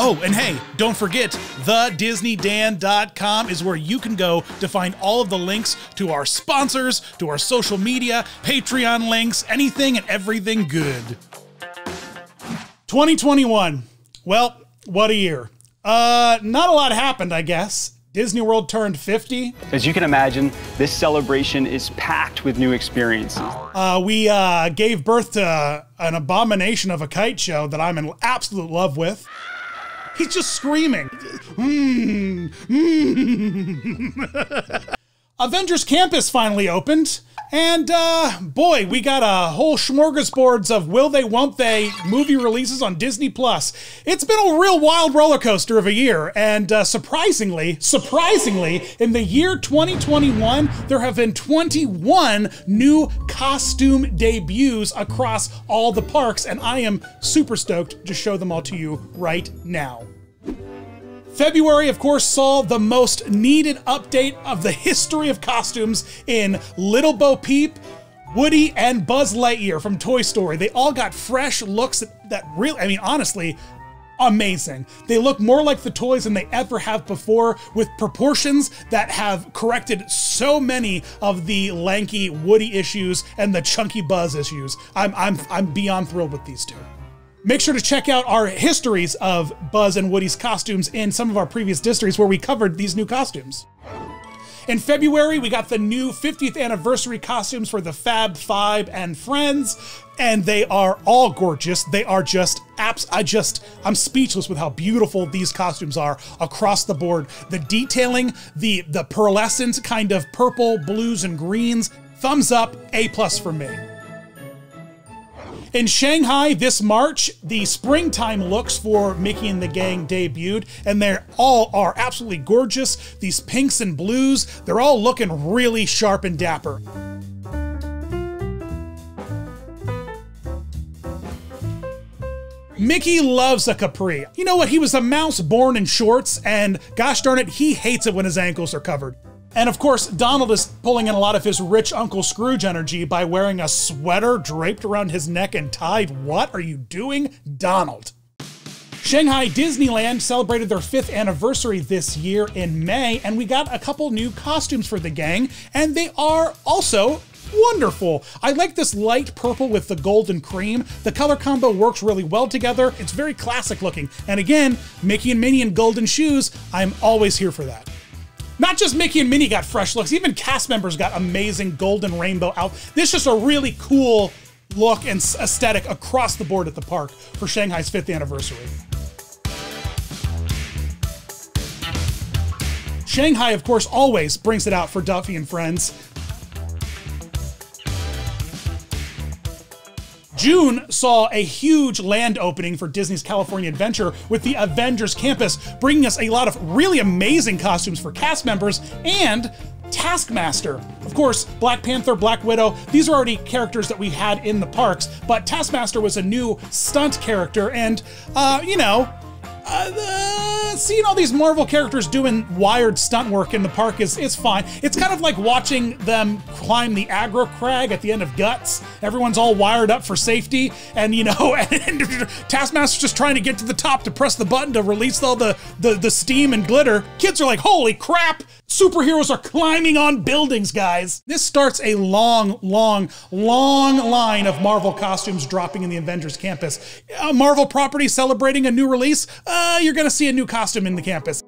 Oh, and hey, don't forget, thedisneydan.com is where you can go to find all of the links to our sponsors, to our social media, Patreon links, anything and everything good. 2021. Well, what a year. Not a lot happened, I guess. Disney World turned 50. As you can imagine, this celebration is packed with new experiences. We gave birth to an abomination of a kite show that I'm in absolute love with. He's just screaming. Avengers Campus finally opened, and boy, we got a whole smorgasbord of will they, won't they movie releases on Disney+. It's been a real wild roller coaster of a year, and surprisingly, in the year 2021, there have been 21 new costume debuts across all the parks, and I am super stoked to show them all to you right now. February, of course, saw the most needed update of the history of costumes in Little Bo Peep, Woody, and Buzz Lightyear from Toy Story. They all got fresh looks that really, I mean, honestly, amazing. They look more like the toys than they ever have before, with proportions that have corrected so many of the lanky Woody issues and the chunky Buzz issues. I'm beyond thrilled with these two. Make sure to check out our histories of Buzz and Woody's costumes in some of our previous distries where we covered these new costumes. In February, we got the new 50th anniversary costumes for the Fab Five and Friends, and they are all gorgeous. They are just I'm speechless with how beautiful these costumes are across the board. The detailing, the pearlescent kind of purple, blues, and greens. Thumbs up, A+ for me. In Shanghai this March, the springtime looks for Mickey and the Gang debuted, and they all are absolutely gorgeous. These pinks and blues, they're all looking really sharp and dapper. Mickey loves a capri. You know what? He was a mouse born in shorts, and gosh darn it, he hates it when his ankles are covered. And of course, Donald is pulling in a lot of his rich Uncle Scrooge energy by wearing a sweater draped around his neck and tied. What are you doing, Donald? Shanghai Disneyland celebrated their 5th anniversary this year in May, and we got a couple new costumes for the gang, and they are also wonderful. I like this light purple with the golden cream. The color combo works really well together. It's very classic looking. And again, Mickey and Minnie in golden shoes, I'm always here for that. Not just Mickey and Minnie got fresh looks, even cast members got amazing golden rainbow out. This is just a really cool look and aesthetic across the board at the park for Shanghai's 5th anniversary. Shanghai, of course, always brings it out for Duffy and Friends. June saw a huge land opening for Disney's California Adventure with the Avengers Campus, bringing us a lot of really amazing costumes for cast members and Taskmaster. Of course, Black Panther, Black Widow, these are already characters that we had in the parks, but Taskmaster was a new stunt character, and, seeing all these Marvel characters doing wired stunt work in the park is fine. It's kind of like watching them climb the aggro crag at the end of Guts. Everyone's all wired up for safety, and and Taskmaster's just trying to get to the top to press the button to release all the steam and glitter. Kids are like, holy crap! Superheroes are climbing on buildings, guys. This starts a long line of Marvel costumes dropping in the Avengers Campus. A Marvel property celebrating a new release, you're gonna see a new costume in the campus.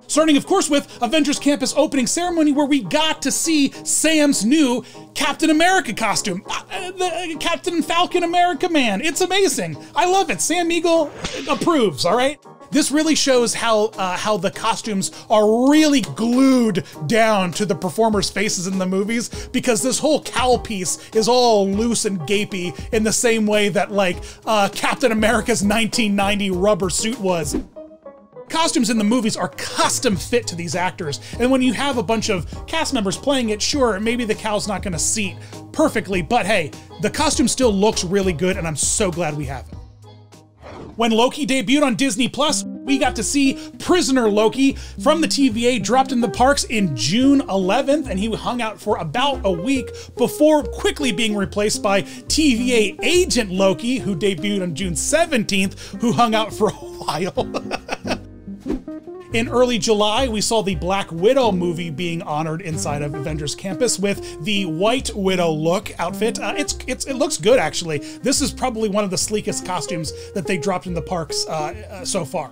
Starting, of course, with Avengers Campus opening ceremony, where we got to see Sam's new Captain America costume. The Captain Falcon America man. It's amazing. I love it. Sam Eagle approves, all right? This really shows how the costumes are really glued down to the performers' faces in the movies, because this whole cowl piece is all loose and gapey in the same way that Captain America's 1990 rubber suit was. Costumes in the movies are custom fit to these actors, and when you have a bunch of cast members playing it, sure, maybe the cowl's not gonna seat perfectly, but hey, the costume still looks really good, and I'm so glad we have it. When Loki debuted on Disney+, We got to see Prisoner Loki from the TVA dropped in the parks in June 11th, and he hung out for about a week before quickly being replaced by TVA Agent Loki, who debuted on June 17th, who hung out for a while. In early July, we saw the Black Widow movie being honored inside of Avengers Campus with the White Widow look outfit. It looks good, actually. This is probably one of the sleekest costumes that they dropped in the parks so far.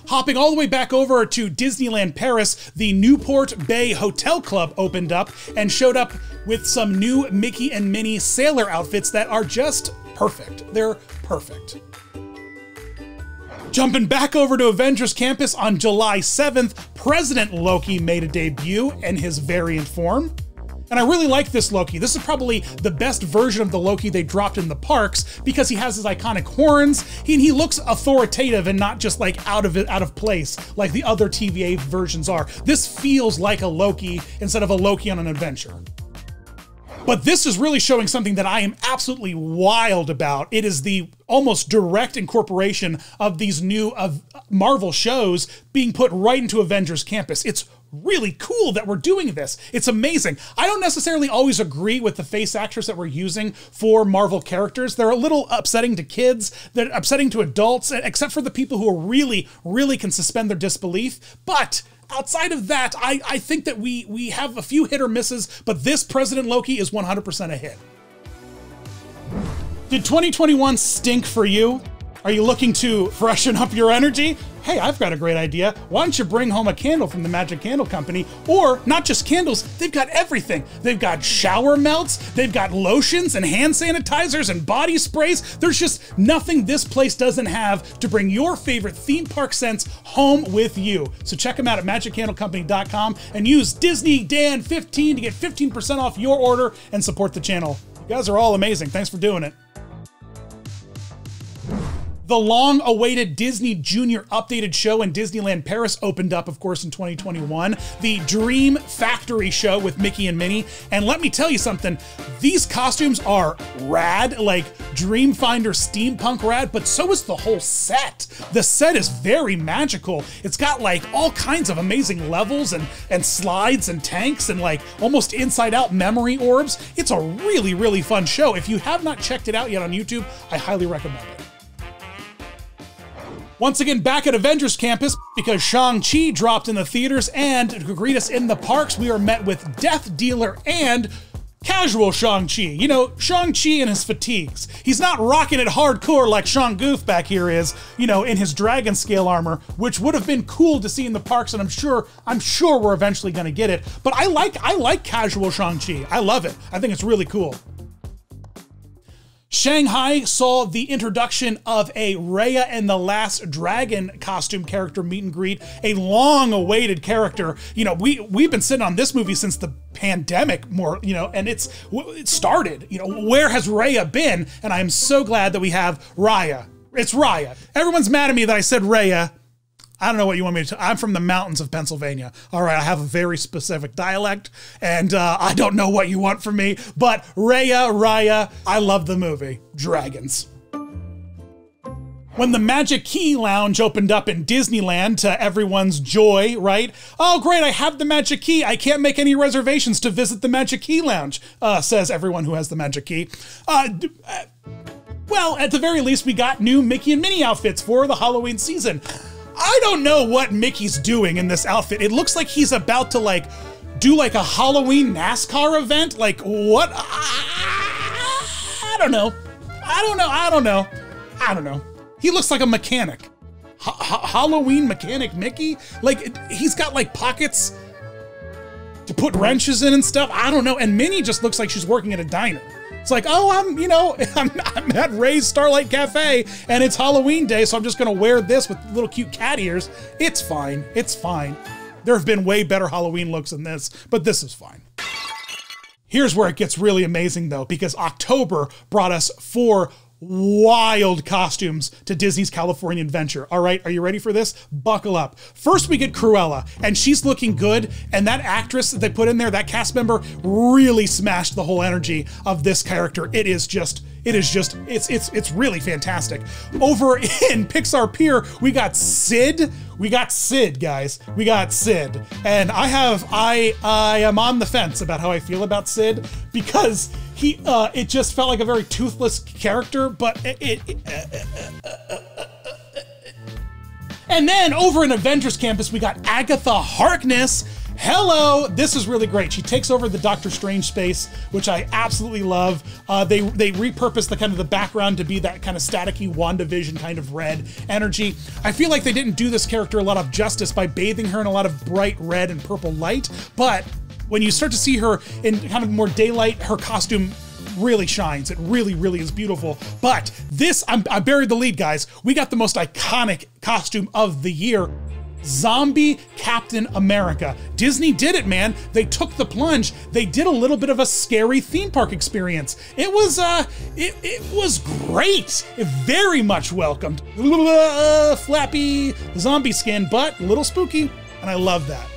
Hopping all the way back over to Disneyland Paris, the Newport Bay Hotel Club opened up and showed up with some new Mickey and Minnie sailor outfits that are just perfect. They're perfect. Jumping back over to Avengers Campus on July 7th, President Loki made a debut in his variant form. And I really like this Loki. This is probably the best version of the Loki they dropped in the parks because he has his iconic horns. He looks authoritative and not just like out of place like the other TVA versions are. This feels like a Loki instead of a Loki on an adventure. But this is really showing something that I am absolutely wild about. It is the almost direct incorporation of these new Marvel shows being put right into Avengers Campus. It's really cool that we're doing this. It's amazing. I don't necessarily always agree with the face actors that we're using for Marvel characters. They're a little upsetting to kids, they're upsetting to adults, except for the people who are really can suspend their disbelief. But outside of that, I think that we have a few hit or misses, but this President Loki is 100% a hit. Did 2021 stink for you? Are you looking to freshen up your energy? Hey, I've got a great idea. Why don't you bring home a candle from the Magic Candle Company? Or not just candles, they've got everything. They've got shower melts, they've got lotions and hand sanitizers and body sprays. There's just nothing this place doesn't have to bring your favorite theme park scents home with you. So check them out at magiccandlecompany.com and use DisneyDan15 to get 15% off your order and support the channel. You guys are all amazing. Thanks for doing it. The long-awaited Disney Junior updated show in Disneyland Paris opened up, of course, in 2021. The Dream Factory show with Mickey and Minnie. And let me tell you something, these costumes are rad, like Dreamfinder steampunk rad, but so is the whole set. The set is very magical. It's got like all kinds of amazing levels and slides and tanks and like almost inside-out memory orbs. It's a really fun show. If you have not checked it out yet on YouTube, I highly recommend it. Once again, back at Avengers Campus, because Shang-Chi dropped in the theaters, and to greet us in the parks, we are met with Death Dealer and casual Shang-Chi. You know, Shang-Chi and his fatigues. He's not rocking it hardcore like Shang-Goof back here is, you know, in his dragon scale armor, which would have been cool to see in the parks, and I'm sure we're eventually gonna get it. But I like casual Shang-Chi. I love it. I think it's really cool. Shanghai saw the introduction of a Raya and the Last Dragon costume character meet and greet, a long-awaited character. You know, we've been sitting on this movie since the pandemic, more, you know, and it started. You know, where has Raya been? And I am so glad that we have Raya. It's Raya. Everyone's mad at me that I said Raya. I don't know what you want me to. I'm from the mountains of Pennsylvania. All right, I have a very specific dialect, and I don't know what you want from me, but Raya, I love the movie. Dragons. When the Magic Key Lounge opened up in Disneyland to everyone's joy, right? Oh, great, I have the Magic Key. I can't make any reservations to visit the Magic Key Lounge, says everyone who has the Magic Key. Well, at the very least, we got new Mickey and Minnie outfits for the Halloween season. I don't know what Mickey's doing in this outfit. It looks like he's about to like do like a Halloween NASCAR event. Like what? I don't know. He looks like a mechanic. Halloween mechanic Mickey? Like he's got like pockets to put wrenches in and stuff. I don't know. And Minnie just looks like she's working at a diner. It's like, oh, I'm at Ray's Starlight Cafe and it's Halloween day, so I'm just gonna wear this with little cute cat ears. It's fine, it's fine. There have been way better Halloween looks than this, but this is fine. Here's where it gets really amazing though, because October brought us 4 wild costumes to Disney's California Adventure. All right, are you ready for this? Buckle up. First, we get Cruella, and she's looking good, and that actress that they put in there, that cast member, really smashed the whole energy of this character. It's really fantastic. Over in Pixar Pier, we got Sid. We got Sid, guys. We got Sid. And I am on the fence about how I feel about Sid, because it just felt like a very toothless character, but and then over in Avengers Campus, we got Agatha Harkness. Hello, this is really great. She takes over the Doctor Strange space, which I absolutely love. They repurposed the background to be that kind of staticky WandaVision kind of red energy. I feel like they didn't do this character a lot of justice by bathing her in a lot of bright red and purple light, but when you start to see her in kind of more daylight, her costume really shines. It really, really is beautiful. But this, I buried the lead, guys. We got the most iconic costume of the year. Zombie Captain America. Disney did it, man. They took the plunge. They did a little bit of a scary theme park experience. It was great. It very much welcomed flappy zombie skin, but a little spooky, and I love that.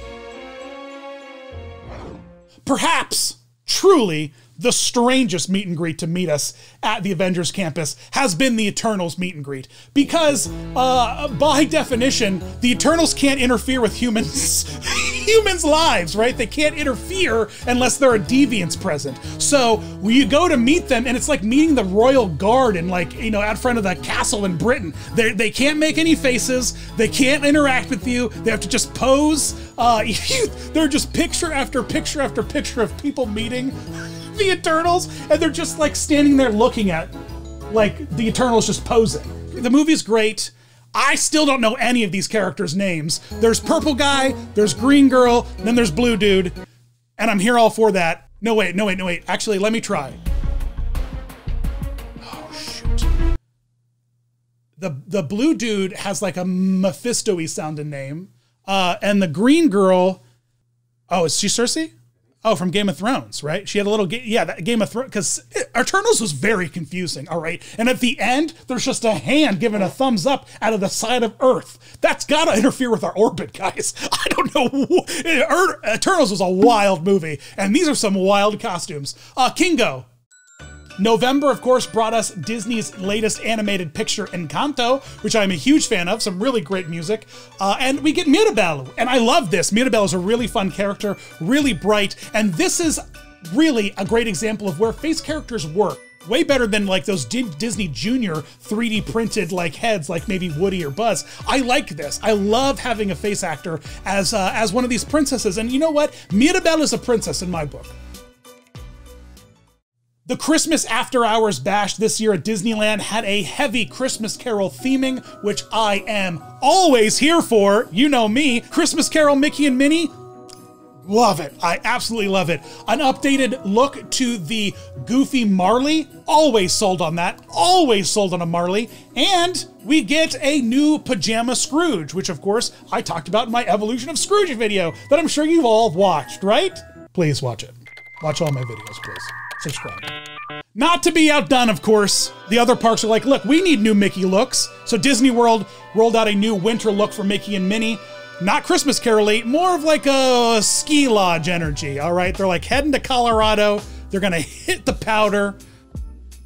Perhaps, truly, the strangest meet and greet to meet us at the Avengers Campus has been the Eternals meet and greet. Because, by definition, the Eternals can't interfere with humans' lives, right? They can't interfere unless there are deviants present. So, when you go to meet them, and it's like meeting the Royal Guard in out front of the castle in Britain. They can't make any faces, they can't interact with you, they have to just pose. They're just picture after picture after picture of people meeting the Eternals, and they're just standing there looking at the Eternals just posing. The movie's great. I still don't know any of these characters' names. There's Purple Guy, there's Green Girl, then there's Blue Dude, and I'm here all for that. No, wait. Actually, let me try. Oh, shoot. The Blue Dude has a Mephisto-y sounding name, and the Green Girl, oh, is she Cersei? Oh, from Game of Thrones, right? She had a little, that Game of Thrones, because Eternals was very confusing, all right? And at the end, there's just a hand giving a thumbs up out of the side of Earth. That's gotta interfere with our orbit, guys. I don't know. Eternals was a wild movie, and these are some wild costumes. Kingo. November, of course, brought us Disney's latest animated picture, Encanto, which I'm a huge fan of, some really great music. And we get Mirabel, and I love this. Mirabel is a really fun character, really bright, and this is really a great example of where face characters work. Way better than those Disney Junior 3D printed heads like maybe Woody or Buzz. I like this. I love having a face actor as one of these princesses, and you know what? Mirabel is a princess in my book. The Christmas After Hours Bash this year at Disneyland had a heavy Christmas Carol theming, which I am always here for. You know me. Christmas Carol, Mickey and Minnie. Love it. I absolutely love it. An updated look to the Goofy Marley. Always sold on that. Always sold on a Marley. And we get a new Pajama Scrooge, which of course I talked about in my Evolution of Scrooge video that I'm sure you've all watched, right? Please watch it. Watch all my videos, please. Subscribe. Not to be outdone, of course, the other parks are like, look, we need new Mickey looks. So Disney World rolled out a new winter look for Mickey and Minnie. Not Christmas Carol-y, more of a ski lodge energy, all right? They're heading to Colorado. They're gonna hit the powder.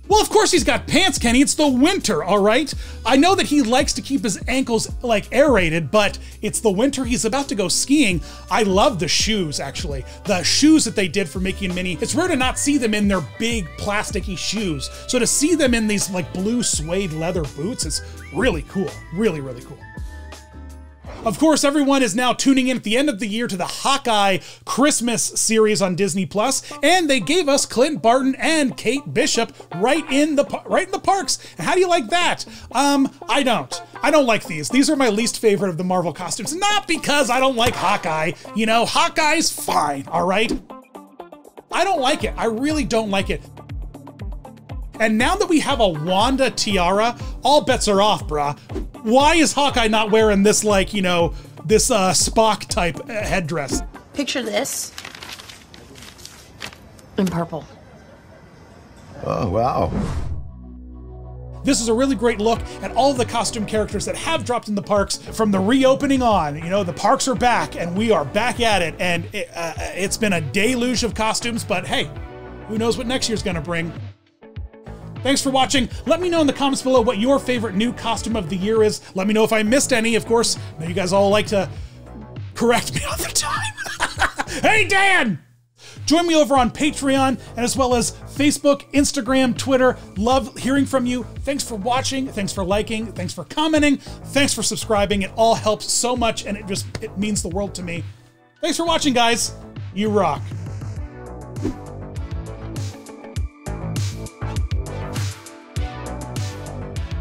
Well, of course he's got pants, Kenny. It's the winter, all right? I know that he likes to keep his ankles aerated, but it's the winter. He's about to go skiing. I love the shoes, actually. The shoes that they did for Mickey and Minnie. It's rare to not see them in their big plasticky shoes. So to see them in these blue suede leather boots is really cool. Really, really cool. Of course, everyone is now tuning in at the end of the year to the Hawkeye Christmas series on Disney Plus, and they gave us Clint Barton and Kate Bishop right in the parks. And how do you like that? I don't like these. These are my least favorite of the Marvel costumes. Not because I don't like Hawkeye. You know, Hawkeye's fine, all right? I don't like it. I really don't like it. And now that we have a Wanda tiara, all bets are off, brah. Why is Hawkeye not wearing this, this Spock type headdress? Picture this in purple. Oh, wow. This is a really great look at all of the costume characters that have dropped in the parks from the reopening on. You know, the parks are back and we are back at it, and it's been a deluge of costumes, but hey, who knows what next year's gonna bring. Thanks for watching. Let me know in the comments below what your favorite new costume of the year is. Let me know if I missed any. Of course, I know you guys all like to correct me all the time. Hey, Dan! Join me over on Patreon and as well as Facebook, Instagram, Twitter. Love hearing from you. Thanks for watching. Thanks for liking. Thanks for commenting. Thanks for subscribing. It all helps so much and it means the world to me. Thanks for watching, guys. You rock.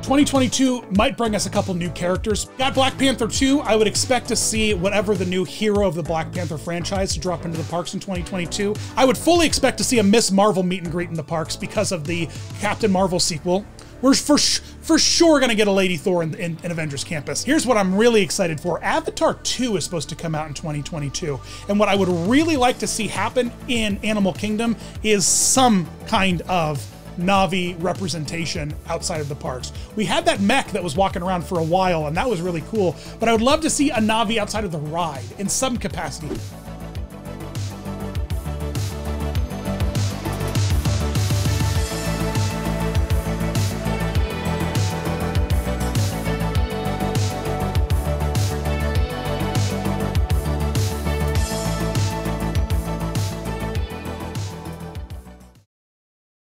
2022 might bring us a couple new characters. Got Black Panther 2. I would expect to see whatever the new hero of the Black Panther franchise to drop into the parks in 2022. I would fully expect to see a Miss Marvel meet and greet in the parks because of the Captain Marvel sequel. We're for sure gonna get a Lady Thor in Avengers Campus. Here's what I'm really excited for. Avatar 2 is supposed to come out in 2022. And what I would really like to see happen in Animal Kingdom is some kind of Na'vi representation outside of the parks. We had that mech that was walking around for a while and that was really cool, but I would love to see a Na'vi outside of the ride in some capacity.